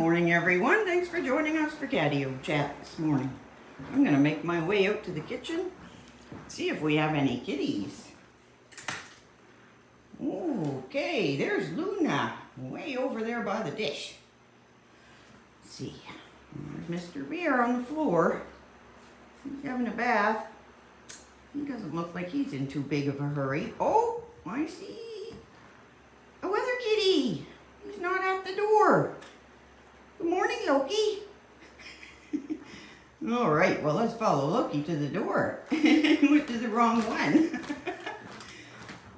morning, everyone. Thanks for joining us for Catio Chat this morning. I'm going to make my way out to the kitchen, see if we have any kitties. Okay, there's Luna, way over there by the dish. Let's see, there's Mr. Bear on the floor. He's having a bath. He doesn't look like he's in too big of a hurry. Oh, I see a weather kitty. He's not at the door. Good morning, Loki. All right, well, let's follow Loki to the door. Went to the wrong one.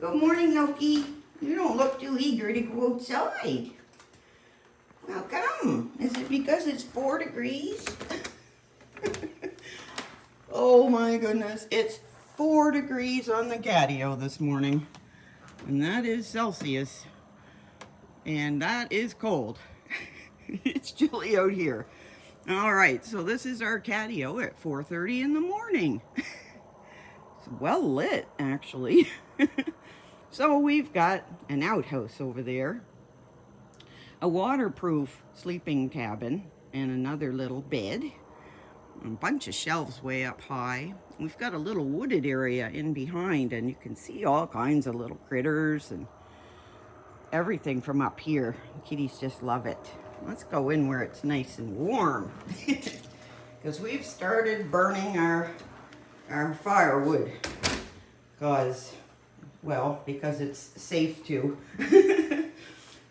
Good morning, Loki. You don't look too eager to go outside. How come? Is it because it's 4 degrees? Oh my goodness, it's 4 degrees on the Catio this morning. And that is Celsius. And that is cold. It's chilly out here. All right, so this is our Catio at 4:30 in the morning. It's well lit, actually. So we've got an outhouse over there, a waterproof sleeping cabin, and another little bed, a bunch of shelves way up high. We've got a little wooded area in behind, and you can see all kinds of little critters and everything from up here. The kitties just love it. Let's go in where it's nice and warm. Because we've started burning our firewood. Because it's safe to. The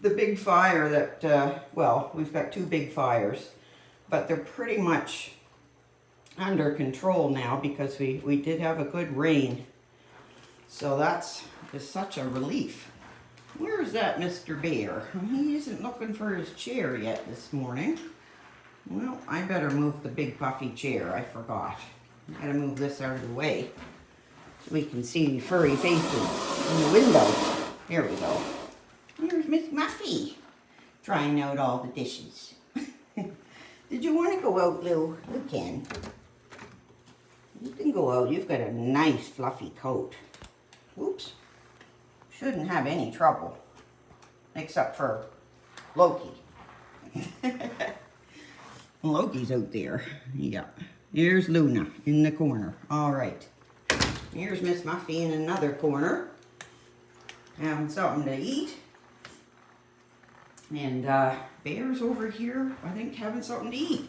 big fire that, we've got 2 big fires. But they're pretty much under control now because we did have a good rain. So that's just such a relief. Where's that Mr. Bear? He isn't looking for his chair yet this morning. Well, I better move the big puffy chair. I forgot. I gotta move this out of the way so we can see furry faces in the window. There we go. Here's Miss Muffy trying out all the dishes. Did you want to go out, Lou? You can. You can go out. You've got a nice fluffy coat. Oops. Shouldn't have any trouble, except for Loki. Loki's out there. Yeah. Here's Luna in the corner. All right. Here's Miss Muffy in another corner, having something to eat. And Bear's over here, I think, having something to eat.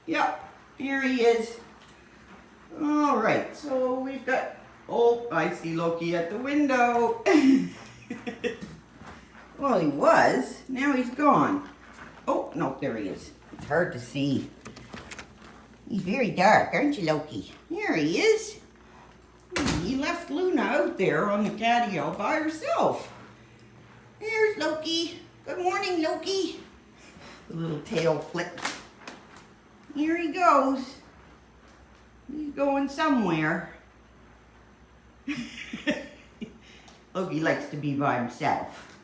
Yep, here he is. All right, so we've got... Oh, I see Loki at the window. Well, he was. Now he's gone. Oh, no, there he is. It's hard to see. He's very dark, aren't you, Loki? There he is. He left Luna out there on the Catio by herself. There's Loki. Good morning, Loki. The little tail flick. Here he goes. He's going somewhere. Loki likes to be by himself.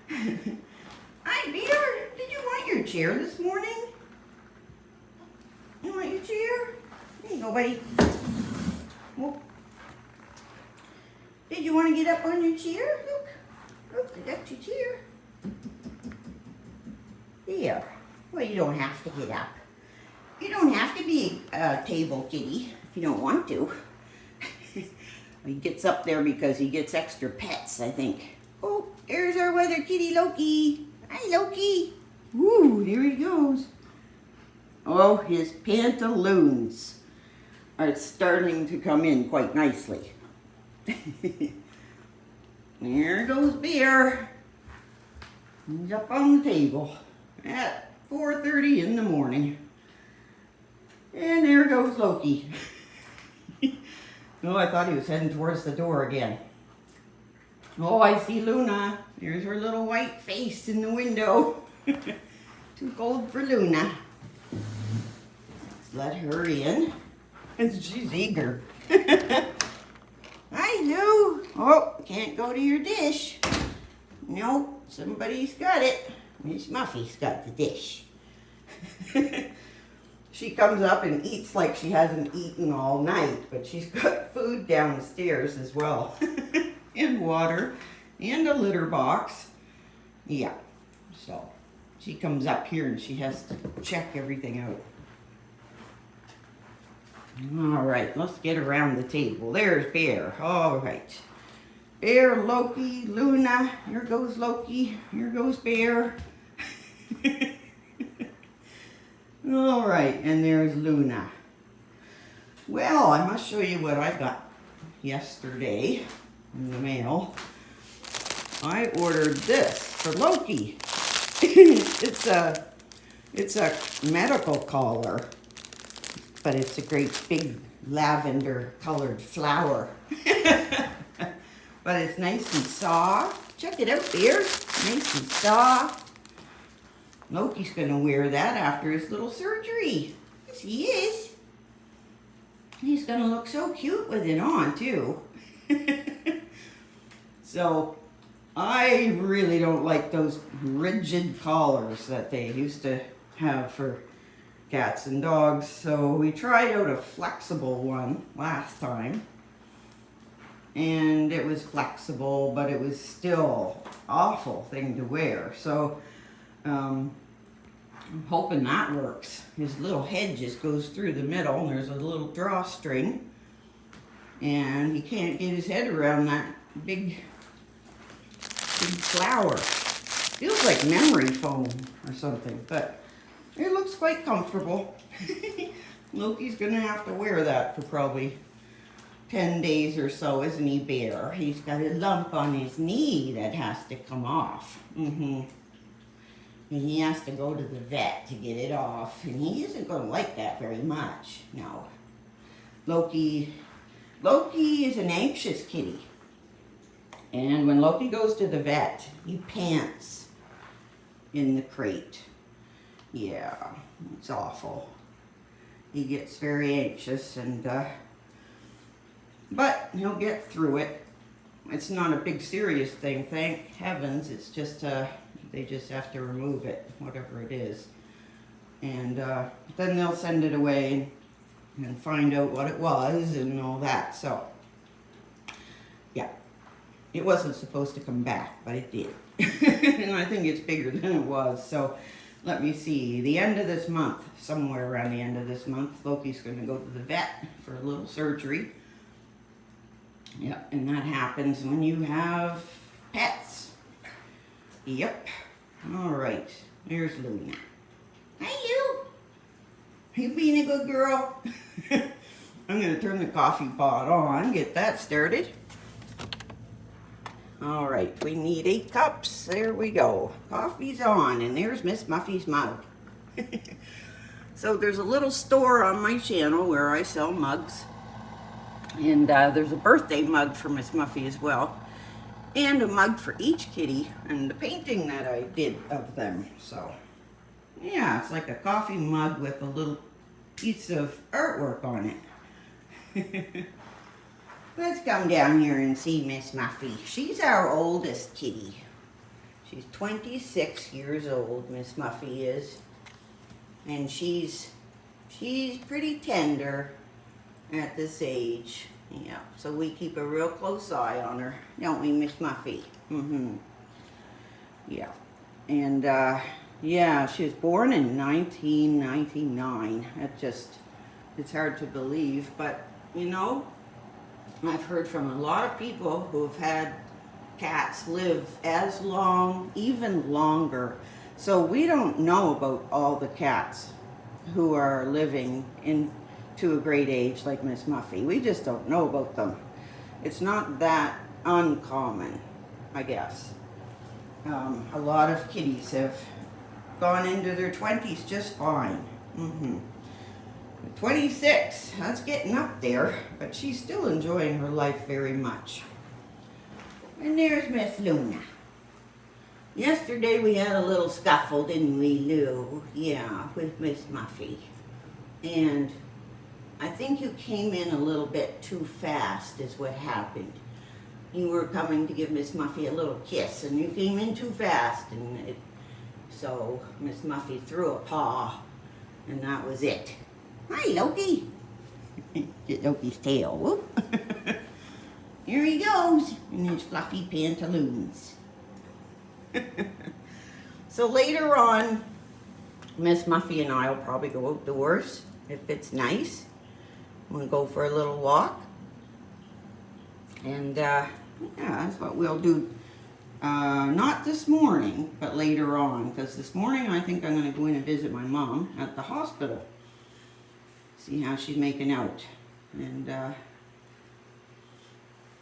Hi, Bear. Did you want your chair this morning? You want your chair? There you go, buddy. Oh. Did you want to get up on your chair? Look, I got your chair. There. Well, you don't have to get up. You don't have to be a table kitty if you don't want to. He gets up there because he gets extra pets, I think. Oh, there's our weather kitty, Loki. Hi, Loki. Woo, there he goes. Oh, his pantaloons are starting to come in quite nicely. There goes Bear. He's up on the table at 4:30 in the morning. And there goes Loki. Oh, I thought he was heading towards the door again. Oh, I see Luna. There's her little white face in the window. Too cold for Luna. Let's let her in. She's eager. Hi, Lou. Oh, can't go to your dish. Nope, somebody's got it. Miss Muffy's got the dish. She comes up and eats like she hasn't eaten all night, but she's got food downstairs as well. And water, and a litter box. Yeah, so she comes up here and she has to check everything out. All right, let's get around the table. There's Bear. All right. Bear, Loki, Luna. Here goes Loki. Here goes Bear. All right, and there's Luna. Well, I must show you what I got yesterday in the mail. I ordered this for Loki. It's a medical collar, but it's a great big lavender colored flower. But it's nice and soft. Check it out, Bear. Nice and soft. Loki's gonna wear that after his little surgery. Yes, he is. He's gonna look so cute with it on, too. So, I really don't like those rigid collars that they used to have for cats and dogs. So, we tried out a flexible one last time. And it was flexible, but it was still an awful thing to wear. So, I'm hoping that works. His little head just goes through the middle, and there's a little drawstring. And he can't get his head around that big flower. Feels like memory foam or something, but it looks quite comfortable. Loki's gonna have to wear that for probably 10 days or so, isn't he, Bear? He's got a lump on his knee that has to come off. And he has to go to the vet to get it off. And he isn't going to like that very much. No. Loki is an anxious kitty. And when Loki goes to the vet, he pants in the crate. Yeah, it's awful. He gets very anxious, and but he'll get through it. It's not a big serious thing, thank heavens. It's just they just have to remove it, whatever it is, and then they'll send it away and find out what it was and all that. So yeah, it wasn't supposed to come back, but it did. And I think it's bigger than it was. So let me see, the end of this month, somewhere around the end of this month, Loki's going to go to the vet for a little surgery. Yep, and that happens when you have pets. Yep. All right, there's Luna. Hi, you being a good girl? I'm going to turn the coffee pot on, get that started. All right, we need 8 cups. There we go. Coffee's on, and there's Miss Muffy's mug. So there's a little store on my channel where I sell mugs. And there's a birthday mug for Miss Muffy as well. And a mug for each kitty, and the painting that I did of them. So, yeah, it's like a coffee mug with a little piece of artwork on it. Let's come down here and see Miss Muffy. She's our oldest kitty. She's 26 years old, Miss Muffy is. And she's pretty tender at this age. Yeah, so we keep a real close eye on her, don't we, Miss Muffy? Yeah, and yeah, she was born in 1999. It's hard to believe, but you know, I've heard from a lot of people who've had cats live as long, even longer. So we don't know about all the cats who are living to a great age like Miss Muffy. We just don't know about them. It's not that uncommon, I guess. A lot of kitties have gone into their 20s just fine. 26, that's getting up there, but she's still enjoying her life very much. And there's Miss Luna. Yesterday we had a little scuffle, didn't we, Lou? Yeah, with Miss Muffy. And I think you came in a little bit too fast is what happened. You were coming to give Miss Muffy a little kiss, and you came in too fast, and so Miss Muffy threw a paw, and that was it. Hi, Loki. Get Loki's tail. Whoop. Here he goes in his fluffy pantaloons. So later on, Miss Muffy and I will probably go outdoors if it's nice. We'll go for a little walk. And yeah, that's what we'll do. Not this morning, but later on. Because this morning I think I'm going to go in and visit my mom at the hospital. See how she's making out. And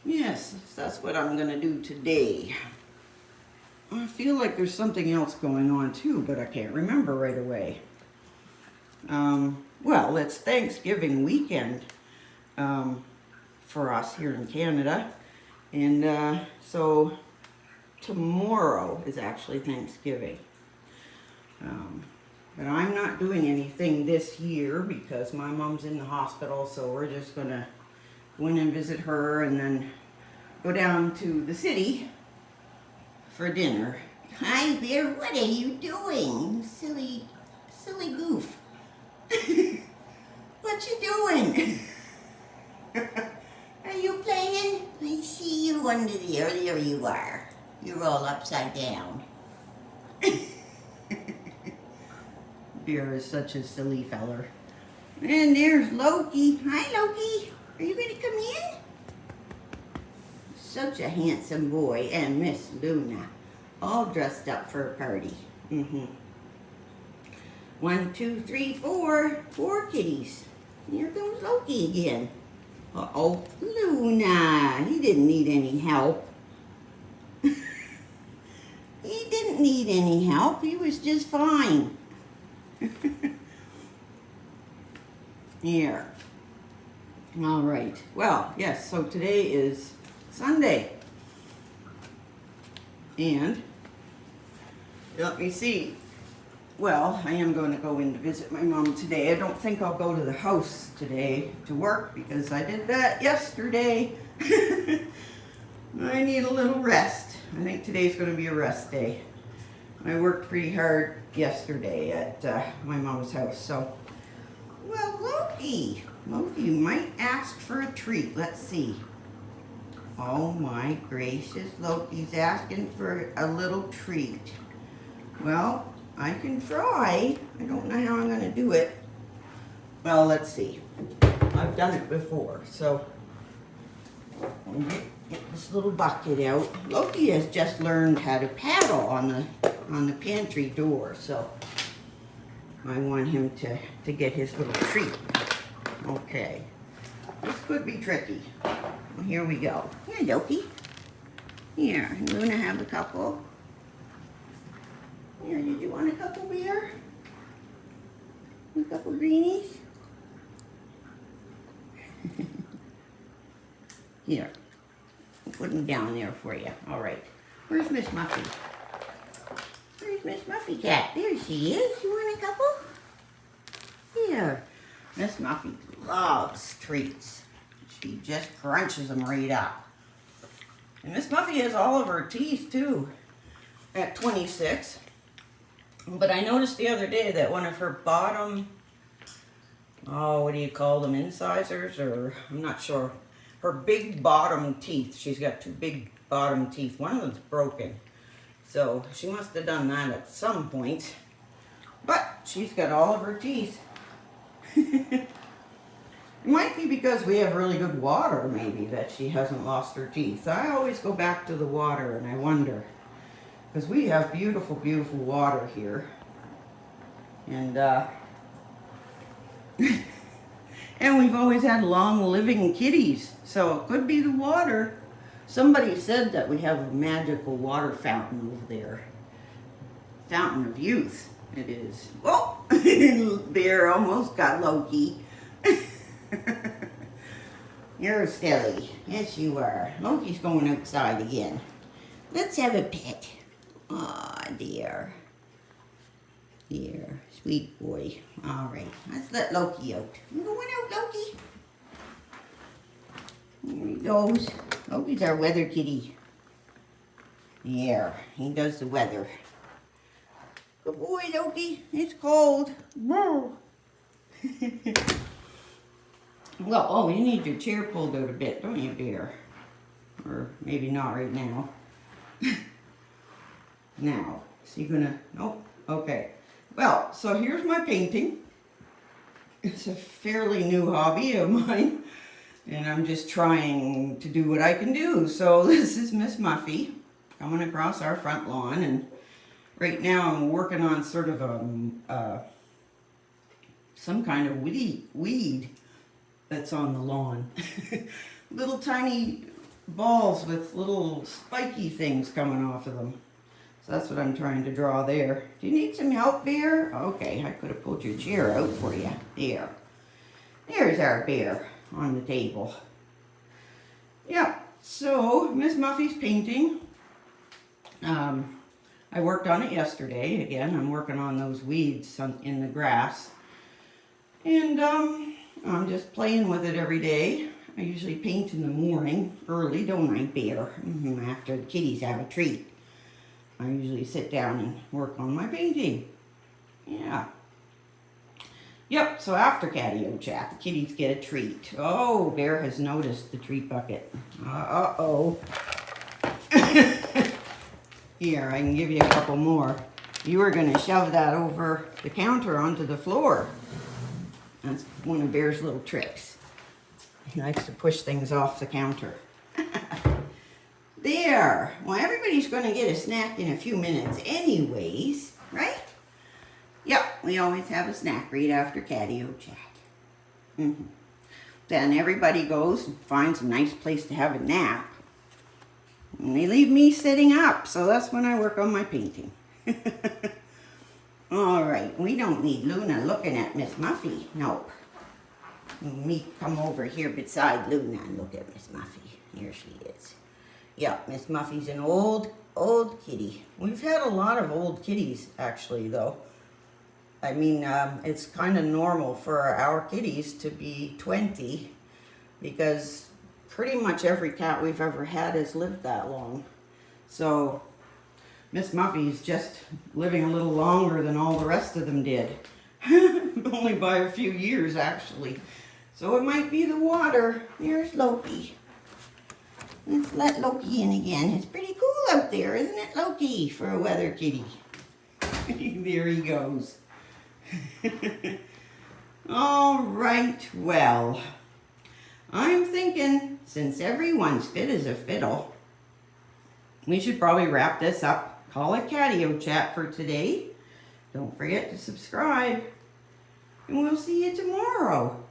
yes, that's what I'm going to do today. I feel like there's something else going on too, but I can't remember right away. Well, it's Thanksgiving weekend for us here in Canada. And so tomorrow is actually Thanksgiving. But I'm not doing anything this year because my mom's in the hospital, so we're just going to go in and visit her and then go down to the city for dinner. Hi there, what are you doing? Silly goof. What you doing? Are you playing? I see you under there. There you are. You're all upside down. Bear is such a silly feller. And there's Loki. Hi, Loki. Are you going to come in? Such a handsome boy. And Miss Luna. All dressed up for a party. 1, 2, 3, 4. 4 kitties. Here comes Loki again. Uh-oh. Luna. He didn't need any help. He didn't need any help. He was just fine. Here. All right. Well, yes, so today is Sunday. And let me see. Well, I am going to go in to visit my mom today. I don't think I'll go to the house today to work because I did that yesterday. I need a little rest. I think today's going to be a rest day. I worked pretty hard yesterday at my mom's house, so. Well, Loki might ask for a treat. Let's see. Oh my gracious, Loki's asking for a little treat. Well, I can try. I don't know how I'm going to do it. Well, let's see. I've done it before, so I'll get this little bucket out. Loki has just learned how to paddle on the pantry door, so I want him to get his little treat. Okay. This could be tricky. Well, here we go. Here, Loki. Here, Luna have a couple. Here, did you want a couple, Bear? A couple greenies? Here. I'll put them down there for you. All right. Where's Miss Muffy? Where's Miss Muffy cat? There she is. You want a couple? Here. Miss Muffy loves treats. She just crunches them right up. And Miss Muffy has all of her teeth too at 26. But I noticed the other day that one of her bottom, what do you call them, incisors, or I'm not sure. Her big bottom teeth, she's got 2 big bottom teeth. One of them's broken. So she must have done that at some point. But she's got all of her teeth. It might be because we have really good water, maybe, that she hasn't lost her teeth. I always go back to the water and I wonder. Because we have beautiful, beautiful water here. And, and we've always had long-living kitties. So it could be the water. Somebody said that we have a magical water fountain over there. Fountain of youth, it is. Oh, Bear almost got Loki. You're silly. Yes, you are. Loki's going outside again. Let's have a pet. Aw, dear. Dear, sweet boy. All right, let's let Loki out. You going out, Loki? Here he goes. Loki's our weather kitty. Yeah, he does the weather. Good boy, Loki. It's cold. Well, oh, you need your chair pulled out a bit, don't you, Bear? Or maybe not right now. Now, Is he gonna, nope, okay. Well, so here's my painting. It's a fairly new hobby of mine, and I'm just trying to do what I can do. So this is Miss Muffy coming across our front lawn, and right now I'm working on sort of some kind of weed that's on the lawn. Little tiny balls with little spiky things coming off of them. So that's what I'm trying to draw there. Do you need some help, Bear? Okay, I could have pulled your chair out for you. There. There's our bear on the table. Yeah, so Miss Muffy's painting. I worked on it yesterday. Again, I'm working on those weeds in the grass. And I'm just playing with it every day. I usually paint in the morning, early, don't I, Bear? After the kitties have a treat. I usually sit down and work on my painting. Yeah. Yep, so after Catio Chat, the kitties get a treat. Oh, Bear has noticed the treat bucket. Uh-oh. Here, I can give you a couple more. You were going to shove that over the counter onto the floor. That's one of Bear's little tricks. He likes to push things off the counter. There. Well, everybody's going to get a snack in a few minutes anyways, right? Yep, we always have a snack right after Catio Chat. Then everybody goes and finds a nice place to have a nap. And they leave me sitting up, so that's when I work on my painting. All right, we don't need Luna looking at Miss Muffy. Nope. Me come over here beside Luna and look at Miss Muffy. Here she is. Yep, Miss Muffy's an old kitty. We've had a lot of old kitties, actually, though. I mean, it's kind of normal for our kitties to be 20 because pretty much every cat we've ever had has lived that long. So Miss Muffy's just living a little longer than all the rest of them did. Only by a few years, actually. So it might be the water. Here's Loki. Let's let Loki in again. It's pretty cool out there, isn't it, Loki, for a weather kitty? There he goes. All right, well, I'm thinking since everyone's fit as a fiddle, we should probably wrap this up. Call it Catio Chat for today. Don't forget to subscribe, and we'll see you tomorrow.